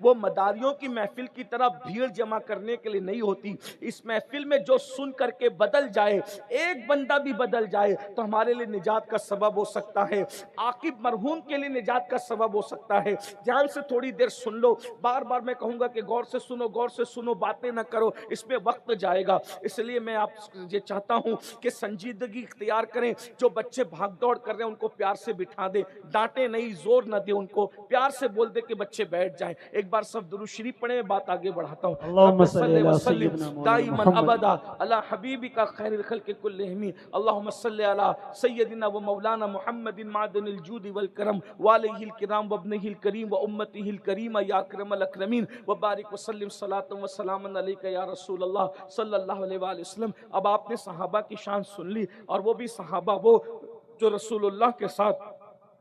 وہ مداریوں کی محفل کی طرح بھیڑ جمع کرنے کے لیے نہیں ہوتی. اس محفل میں جو سن کر کے بدل جائے, ایک بندہ بھی بدل جائے تو ہمارے لیے نجات کا سبب ہو سکتا ہے, عاقب مرحوم کے لیے نجات کا سبب ہو سکتا ہے. دھیان سے تھوڑی دیر سن لو. بار بار میں کہوں گا کہ غور سے سنو, غور سے سنو, باتیں نہ کرو, اس میں وقت جائے گا. اس لیے میں آپ یہ چاہتا ہوں کہ سنجیدگی اختیار کریں. جو بچے بھاگ دوڑ کر رہے ہیں ان کو پیار سے بٹھا دیں, ڈانٹے نہیں, زور نہ دیں, ان کو پیار سے بول دے کہ بچے بیٹھ جائیں. ایک بار سب درود شریف پڑھیں, بات آگے بڑھاتا ہوں. اللہم رب صلی صلی علی وسلم سیدنا مولانا دائما محمد. ابدا علی حبیبک خیر الخلق کلہم. اللہم صلی علی سیدنا و مولانا محمد معدن الجود والکرم وآلہ الکرام وابنہ الکریم و امتہ الکریم یا اکرم الاکرمین وبارک وسلم صلاۃ و سلام علیک یا رسول اللہ صلی اللہ علیہ وآلہ وسلم. اب آپ نے صحابہ کی شان سن لی, اور وہ بھی صحابہ وہ جو رسول اللہ کے ساتھ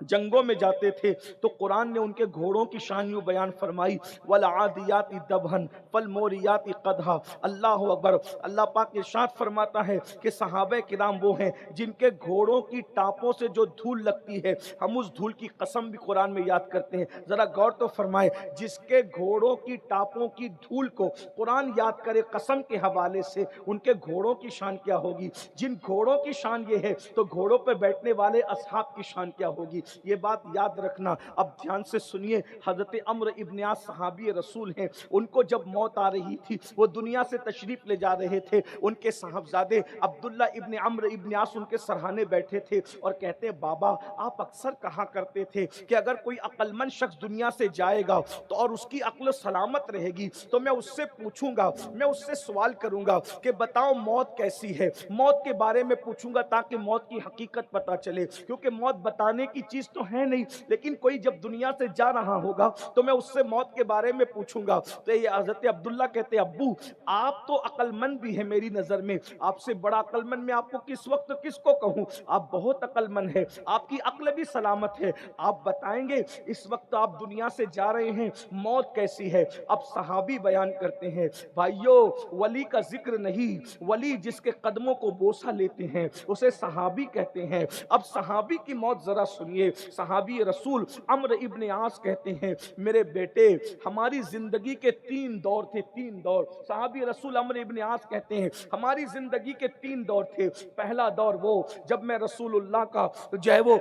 جنگوں میں جاتے تھے. تو قرآن نے ان کے گھوڑوں کی شان یوں بیان فرمائی, والعادیات دبحن فالموریات قدحا. اللہ اکبر. اللہ پاک ارشاد فرماتا ہے کہ صحابہ کرام وہ ہیں جن کے گھوڑوں کی ٹاپوں سے جو دھول لگتی ہے, ہم اس دھول کی قسم بھی قرآن میں یاد کرتے ہیں. ذرا غور تو فرمائے, جس کے گھوڑوں کی ٹاپوں کی دھول کو قرآن یاد کرے قسم کے حوالے سے, ان کے گھوڑوں کی شان کیا ہوگی. جن گھوڑوں کی شان یہ ہے تو گھوڑوں پہ بیٹھنے والے اصحاب کی شان کیا ہوگی. یہ بات یاد رکھنا. اب دھیان سے سنیے, حضرت عمرو ابن عاص صحابی رسول ہیں. ان کو جب موت آ رہی تھی, وہ دنیا سے تشریف لے جا رہے تھے. ان کے صاحبزادے عبداللہ ابن عمرو ابن عاص ان کے سرہانے بیٹھے تھے اور کہتے ہیں, بابا آپ اکثر کہا کرتے تھے کہ اگر کوئی عقل مند شخص دنیا سے جائے گا تو اور اس کی عقل سلامت رہے گی تو میں اس سے پوچھوں گا, میں اس سے سوال کروں گا کہ بتاؤ موت کیسی ہے, موت کے بارے میں پوچھوں گا تاکہ موت کی حقیقت پتہ چلے. کیونکہ موت بتانے کی چیز تو ہے نہیں, لیکن کوئی جب دنیا سے جا رہا ہوگا تو میں اس سے موت کے بارے میں پوچھوں گا. تو یہ حضرت عبداللہ کہتے ہیں, ابو آپ تو عقل مند بھی ہیں میری نظر میں, آپ سے بڑا عقل مند میں آپ کو کس وقت کس کو کہوں, آپ بہت عقل مند ہے, آپ کی عقل بھی سلامت ہے, آپ بتائیں گے اس وقت آپ دنیا سے جا رہے ہیں موت کیسی ہے. اب صحابی بیان کرتے ہیں, بھائیو ولی کا ذکر نہیں, ولی جس کے قدموں کو بوسہ لیتے ہیں اسے صحابی کہتے ہیں. اب صحابی کی موت ذرا سنیے. صحابی رسول عمرو ابن عاص کہتے ہیں, میرے بیٹے ہماری زندگی کے 3 دور تھے, 3 دور. صحابی رسول عمرو ابن عاص کہتے ہیں ہماری زندگی کے 3 دور تھے. پہلا دور وہ جب میں رسول اللہ کا جو ہے وہ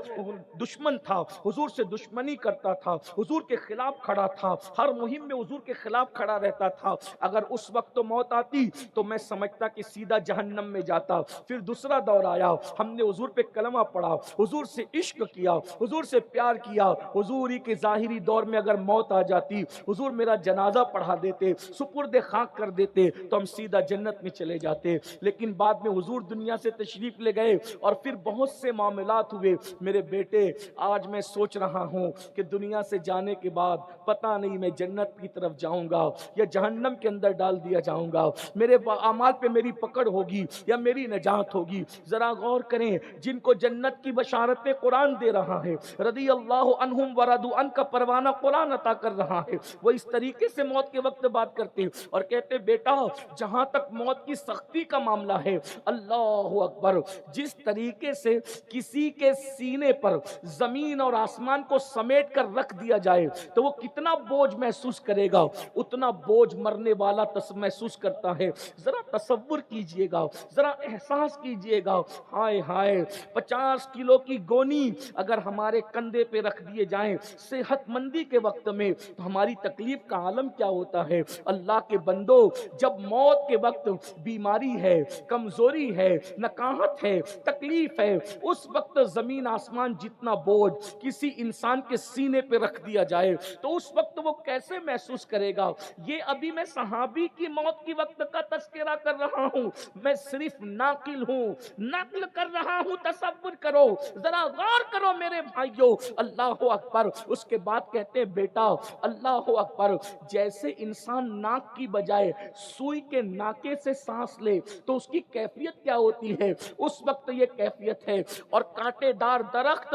دشمن تھا, حضور سے دشمنی کرتا تھا, حضور کے خلاف کھڑا تھا, ہر مہم میں حضور کے خلاف کھڑا رہتا تھا. اگر اس وقت موت آتی تو میں سمجھتا کہ سیدھا جہنم میں جاتا. پھر دوسرا دور آیا, ہم نے حضور پہ کلمہ پڑھا, حضور سے عشق کیا, حضور سے پیار کیا. حضور ہی کے ظاہری دور میں اگر موت آ جاتی, حضور میرا جنازہ پڑھا دیتے, سپرد خاک کر دیتے تو ہم سیدھا جنت میں چلے جاتے. لیکن بعد میں حضور دنیا سے تشریف لے گئے اور پھر بہت سے معاملات ہوئے. میرے بیٹے آج میں سوچ رہا ہوں کہ دنیا سے جانے کے بعد پتہ نہیں میں جنت کی طرف جاؤں گا یا جہنم کے اندر ڈال دیا جاؤں گا, میرے اعمال پہ میری پکڑ ہوگی یا میری نجات ہوگی. ذرا غور کریں, جن کو جنت کی بشارتیں قرآن دے رہا ہے, رضی اللہ عنہم ورضوا عنہ کا پروانہ قرآن عطا کر رہا ہے, وہ اس طریقے سے موت کے وقت بات کرتے ہیں اور کہتے بیٹا جہاں تک موت کی سختی کا معاملہ ہے, اللہ اکبر, جس طریقے سے کسی کے سینے پر زمین اور آسمان کو سمیٹ کر رکھ دیا جائے تو وہ کتنا بوجھ محسوس کرے گا, اتنا بوجھ مرنے والا محسوس کرتا ہے. ذرا تصور کیجئے گا, ذرا احساس کیجئے گا, ہائے ہائے 50 کلو کی گونی اگر ہمارے کندھے پہ رکھ دیے جائیں صحت مندی کے وقت میں تو ہماری تکلیف کا عالم کیا ہوتا ہے. اللہ کے بندو, جب موت کے وقت بیماری ہے, کمزوری ہے, نکاہت ہے, تکلیف ہے, اس وقت زمین آسمان جتنا بوجھ کسی انسان کے سینے پہ رکھ دیا جائے تو اس وقت وہ کیسے محسوس کرے گا. یہ ابھی میں صحابی کی موت کی وقت کا تذکرہ کر رہا ہوں, میں صرف ناقل ہوں, نقل کر رہا ہوں. تصور کرو, ذرا غور کرو میرے بھائیو. اللہ اکبر. اس کے بعد کہتے ہیں بیٹا اللہ اکبر, جیسے انسان ناک کی بجائے سوئی کے ناکے سے سانس لے تو اس کی کیفیت کیا ہوتی ہے, اس وقت یہ کیفیت ہے. اور کانٹے دار درخت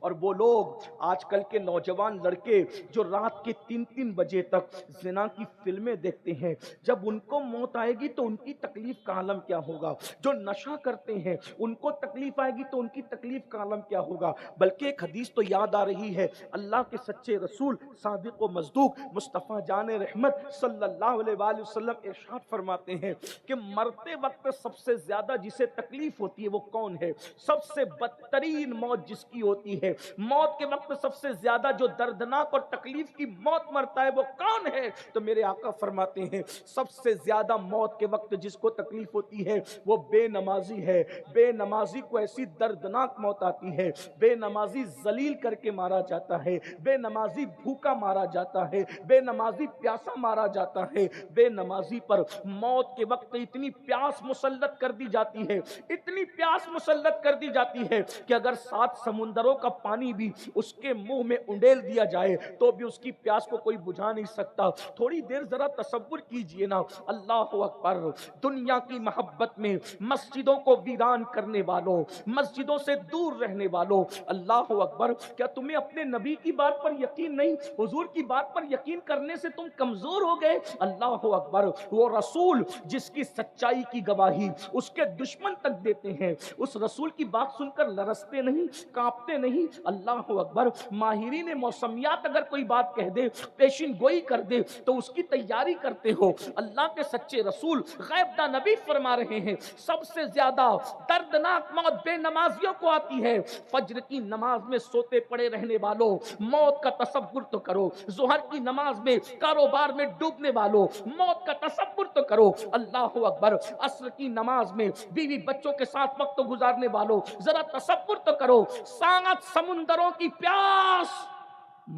اور وہ لوگ آج کل کے نوجوان لڑکے جو رات کے 3-3 بجے تک زنا کی فلمیں دیکھتے ہیں، جب ان کو موت آئے گی تو ان کی تکلیف کا عالم کیا ہوگا؟ جو نشہ کرتے ہیں ان کو تکلیف آئے گی تو ان کی تکلیف کا عالم کیا ہوگا؟ بلکہ ایک حدیث تو یاد آ رہی ہے، اللہ کے سچے رسول صادق و مصدوق مصطفیٰ جان رحمت صلی اللہ علیہ وآلہ وسلم ارشاد فرماتے ہیں کہ مرتے وقت سب سے زیادہ جسے تکلیف ہوتی ہے وہ کون ہے؟ سب سے بدترین موت جس کی ہوتی ہے، موت کے وقت سب سے زیادہ جو دردناک اور تکلیف کی موت مرتا ہے وہ کون ہے؟ تو میرے آقا فرماتے ہیں سب سے زیادہ موت کے وقت جس کو تکلیف ہوتی ہے وہ بے نمازی ہے۔ بے نمازی کو ایسی دردناک موت آتی ہے، بے نمازی ذلیل کر کے مارا جاتا ہے، بے نمازی بھوکا مارا جاتا ہے، بے نمازی پیاسا مارا جاتا ہے، بے نمازی پر موت کے وقت اتنی پیاس مسلط کر دی جاتی ہے، اتنی پیاس مسلط کر دی جاتی ہے کہ اگر 7 سمندروں کا پانی بھی اس کے منہ میں انڈیل دیا جائے تو بھی اس کی پیاس کو کوئی بجھا نہیں سکتا۔ تھوڑی دیر ذرا تصور کیجئے نا، اللہ اکبر، دنیا کی محبت میں مسجدوں کو ویران کرنے والوں، مسجدوں سے دور رہنے والوں، اللہ اکبر، کیا تمہیں اپنے نبی کی بات پر یقین نہیں؟ حضور کی بات پر یقین کرنے سے تم کمزور ہو گئے؟ اللہ اکبر، وہ رسول جس کی سچائی کی گواہی اس کے دشمن تک دیتے ہیں، اس رسول کی بات سن کر لرزتے نہیں، کانپتے نہیں؟ اللہ اکبر، ماہرین موسمیات اگر کوئی بات کہہ دے، پیشن گوئی کر دے تو اس کی تیاری کرتے ہو۔ اللہ کے سچے رسول غیب داں نبی فرما رہے ہیں سب سے زیادہ دردناک موت بے نمازیوں کو آتی ہے۔ فجر کی نماز میں سوتے پڑے رہنے والوں، موت کا تصور تو کرو، ظہر کی نماز میں کاروبار میں ڈوبنے والوں، موت کا تصور تو کرو، اللہ اکبر، عصر کی نماز میں بیوی بچوں کے ساتھ وقت گزارنے والوں ذرا تصور تو کرو، 7 سمندروں کی پیاس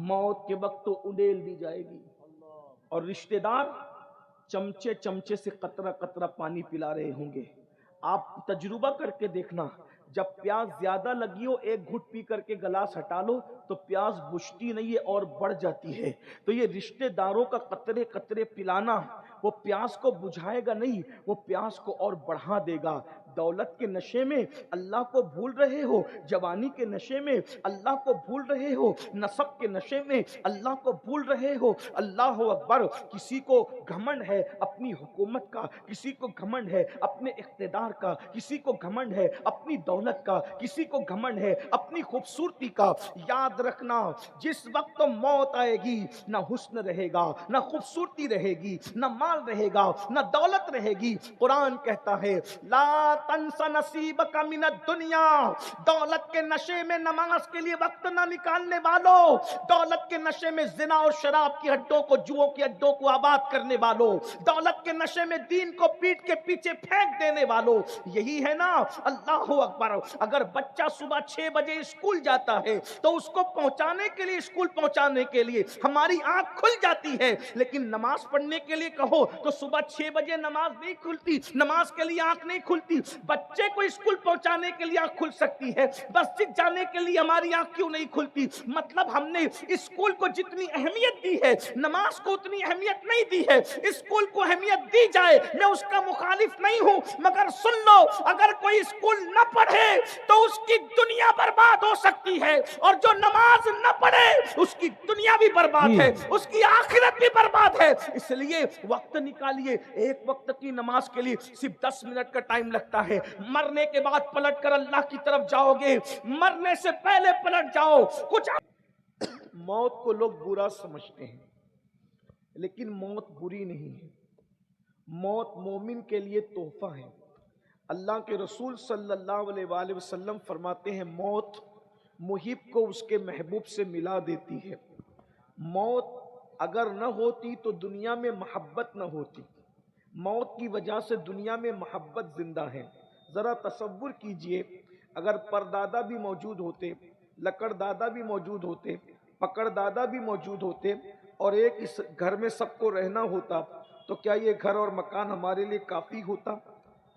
موت کے وقت تو انڈیل دی جائے گی، اور رشتہ دار چمچے چمچے سے قطرہ قطرہ پانی پلا رہے ہوں گے۔ آپ تجربہ کر کے دیکھنا، جب پیاس زیادہ لگی ہو ایک گھٹ پی کر کے گلاس ہٹا لو تو پیاس بجھتی نہیں ہے اور بڑھ جاتی ہے۔ تو یہ رشتہ داروں کا قطرے قطرے پلانا وہ پیاس کو بجھائے گا نہیں، وہ پیاس کو اور بڑھا دے گا۔ دولت کے نشے میں اللہ کو بھول رہے ہو، جوانی کے نشے میں اللہ کو بھول رہے ہو، نسب کے نشے میں اللہ کو بھول رہے ہو، اللہ اکبر، کسی کو گھمنڈ ہے اپنی حکومت کا، کسی کو گھمنڈ ہے اپنے اقتدار کا، کسی کو گھمنڈ ہے اپنی دولت کا، کسی کو گھمنڈ ہے اپنی خوبصورتی کا۔ یاد رکھنا، جس وقت موت آئے گی نہ حسن رہے گا، نہ خوبصورتی رہے گی، نہ مال رہے گا، نہ دولت رہے گی۔ قرآن کہتا ہے لا تنس نصیبک من الدنیا، دولت کے نشے میں نماز کے لیے وقت نہ نکالنے والوں، دولت کے نشے میں زنا اور شراب کی اڈوں کو، جوؤں کی اڈوں کو آباد کرنے والوں، دولت کے نشے میں دین کو پیٹ کے پیچھے پھینک دینے والوں، یہی ہے نا۔ اللہ اکبر، اگر بچہ صبح 6 بجے اسکول جاتا ہے تو اس کو پہنچانے کے لیے، اسکول پہنچانے کے لیے ہماری آنکھ کھل جاتی ہے، لیکن نماز پڑھنے کے لیے کہو تو صبح 6 بجے نماز نہیں کھلتی، نماز کے لیے آنکھ نہیں کھلتی۔ بچے کو اسکول پہنچانے کے لیے آنکھ کھل سکتی ہے، مسجد جانے کے لیے ہماری آنکھ کیوں نہیں کھلتی؟ مطلب ہم نے اسکول کو جتنی اہمیت دی ہے نماز کو اتنی اہمیت نہیں دی ہے۔ اسکول کو اہمیت دی جائے، میں اس کا مخالف نہیں ہوں، مگر سن لو، اگر کوئی اسکول نہ پڑھے تو اس کی دنیا برباد ہو سکتی ہے، اور جو نماز نہ پڑھے اس کی دنیا بھی برباد ہے، اس کی آخرت بھی برباد ہے۔ اس لیے وقت نکالیے، ایک وقت کی نماز کے لیے صرف 10 منٹ کا ٹائم لگتا ہے، مرنے کے بعد پلٹ کر اللہ کی طرف جاؤ گے، مرنے سے پہلے پلٹ جاؤ۔ کچھ موت کو لوگ برا سمجھتے ہیں، لیکن موت بری نہیں ہے، موت مومن کے لیے تحفہ ہے۔ اللہ کے رسول صلی اللہ علیہ وآلہ وسلم فرماتے ہیں موت محب کو اس کے محبوب سے ملا دیتی ہے۔ موت اگر نہ ہوتی تو دنیا میں محبت نہ ہوتی، موت کی وجہ سے دنیا میں محبت زندہ ہے۔ ذرا تصور کیجئے اگر پردادا بھی موجود ہوتے، لکڑ دادا بھی موجود ہوتے، پکڑ دادا بھی موجود ہوتے، اور ایک اس گھر میں سب کو رہنا ہوتا تو کیا یہ گھر اور مکان ہمارے لیے کافی ہوتا؟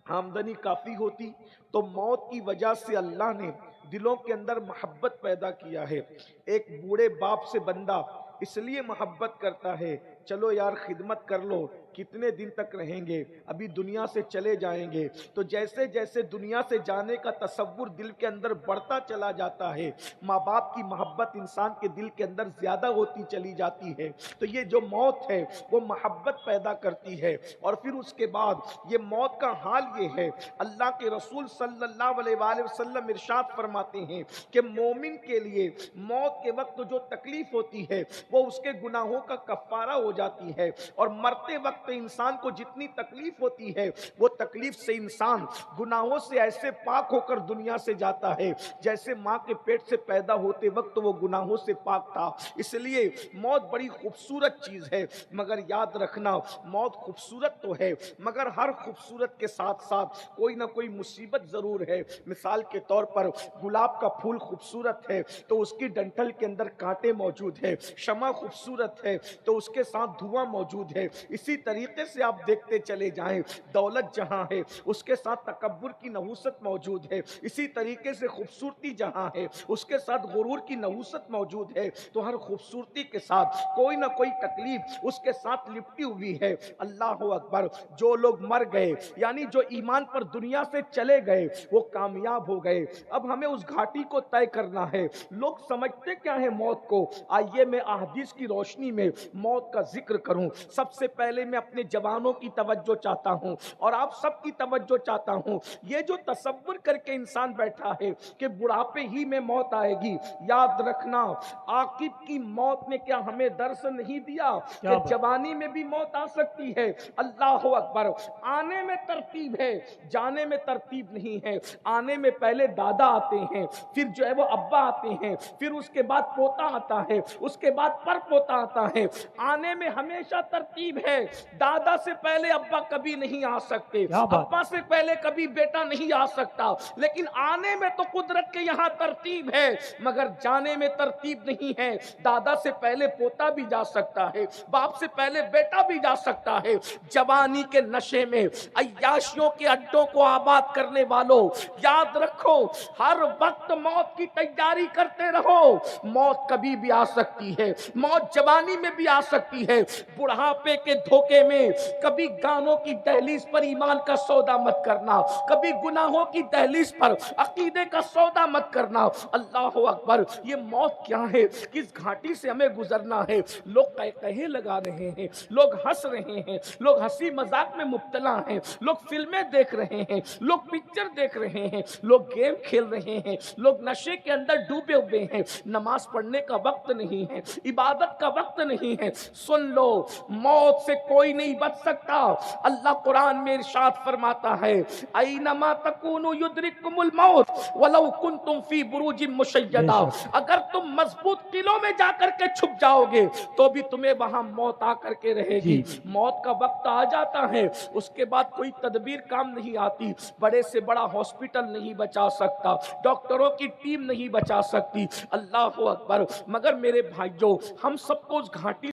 آمدنی کافی ہوتی؟ تو موت کی وجہ سے اللہ نے دلوں کے اندر محبت پیدا کیا ہے۔ ایک بوڑھے باپ سے بندہ اس لیے محبت کرتا ہے، چلو یار خدمت کر لو، کتنے دن تک رہیں گے، ابھی دنیا سے چلے جائیں گے۔ تو جیسے جیسے دنیا سے جانے کا تصور دل کے اندر بڑھتا چلا جاتا ہے، ماں باپ کی محبت انسان کے دل کے اندر زیادہ ہوتی چلی جاتی ہے، تو یہ جو موت ہے وہ محبت پیدا کرتی ہے۔ اور پھر اس کے بعد یہ موت کا حال یہ ہے، اللہ کے رسول صلی اللہ علیہ وآلہ وسلم ارشاد فرماتے ہیں کہ مومن کے لیے موت کے وقت جو تکلیف ہوتی ہے وہ اس کے گناہوں کا کفارہ ہو جاتی ہے، اور مرتے وقت انسان کو جتنی تکلیف ہوتی ہے وہ تکلیف سے انسان گناہوں سے ایسے پاک ہو کر دنیا سے جاتا ہے جیسے ماں کے پیٹ سے پیدا ہوتے وقت وہ گناہوں سے پاک تھا۔ اس لیے موت بڑی خوبصورت چیز ہے، مگر یاد رکھنا موت خوبصورت تو ہے مگر ہر خوبصورت کے ساتھ ساتھ کوئی نہ کوئی مصیبت ضرور ہے۔ مثال کے طور پر گلاب کا پھول خوبصورت ہے تو اس کی ڈنٹل کے اندر کانٹے موجود ہے، شمع خوبصورت ہے تو اس کے ساتھ دھواں موجود ہے۔ اسی طریقے سے آپ دیکھتے چلے جائیں، دولت جہاں ہے اس کے ساتھ تکبر کی نحوست موجود ہے، اسی طریقے سے خوبصورتی جہاں ہے اس کے ساتھ غرور کی نحوست موجود ہے۔ تو ہر خوبصورتی کے ساتھ کوئی نہ کوئی تکلیف اس کے ساتھ لپٹی ہوئی ہے۔ اللہ اکبر، جو لوگ مر گئے یعنی جو ایمان پر دنیا سے چلے گئے وہ کامیاب ہو گئے۔ اب ہمیں اس گھاٹی کو طے کرنا ہے۔ لوگ سمجھتے کیا ہے موت کو؟ آئیے میں احادیث کی روشنی میں موت کا ذکر کروں۔ سب سے پہلے میں اپنے جوانوں کی توجہ چاہتا ہوں اور آپ سب کی توجہ چاہتا ہوں۔ یہ جو تصور کر کے انسان بیٹھا ہے کہ بڑھاپے ہی میں موت آئے گی، یاد رکھنا عاقب کی موت نے کیا ہمیں درس نہیں دیا کہ جوانی میں بھی موت آ سکتی ہے؟ اللہ اکبر، آنے میں ترتیب ہے، جانے میں ترتیب نہیں ہے۔ آنے میں پہلے دادا آتے ہیں، پھر جو ہے وہ ابا آتے ہیں، پھر اس کے بعد پوتا آتا ہے، اس کے بعد پر پوتا آتا ہے۔ آنے میں ہمیشہ ترتیب ہے، دادا سے پہلے ابا کبھی نہیں آ سکتے، ابا سے پہلے کبھی بیٹا نہیں آ سکتا، لیکن آنے میں تو قدرت کے یہاں ترتیب ہے مگر جانے میں ترتیب نہیں ہے۔ دادا سے پہلے پوتا بھی جا سکتا ہے، باپ سے پہلے بیٹا بھی جا سکتا ہے۔ جوانی کے نشے میں عیاشیوں کے اڈوں کو آباد کرنے والوں، یاد رکھو ہر وقت موت کی تیاری کرتے رہو۔ موت کبھی بھی آ سکتی ہے، موت جوانی میں بھی آ سکتی ہے، بڑھاپے کے دھوکے میں کبھی گانوں کی دہلیز پر ایمان کا سودا مت کرنا، کبھی گناہوں کی دہلیز پر عقیدے کا سودا مت کرنا۔ اللہ اکبر، یہ موت کیا ہے؟ کس گھاٹی سے ہمیں گزرنا ہے؟ لوگ کہے لگا رہے ہیں، لوگ ہنس رہے ہیں، لوگ ہنسی مذاق میں مبتلا ہیں، لوگ فلمیں دیکھ رہے ہیں، لوگ پکچر دیکھ رہے ہیں، لوگ گیم کھیل رہے ہیں، لوگ نشے کے اندر ڈوبے ہوئے ہیں۔ نماز پڑھنے کا وقت نہیں ہے، عبادت کا وقت نہیں ہے۔ سن لو، موت سے کوئی نہیں بچ سکتا۔ اللہ قرآن میں ارشاد فرماتا ہے اینما تکونوا یدرککم الموت ولو کنتم فی بروج مشیدہ، اگر تم مضبوط قلعوں میں جا کر کے چھپ جاؤ گے تو بھی تمہیں وہاں موت آ کر کے رہے گی۔ موت کا وقت آ جاتا ہے، اس کے بعد کوئی تدبیر کام نہیں آتی، بڑے سے بڑا ہاسپٹل نہیں بچا سکتا، ڈاکٹروں کی ٹیم نہیں بچا سکتی۔ اللہ اکبر، مگر میرے بھائیوں، ہم سب کو اس گھاٹی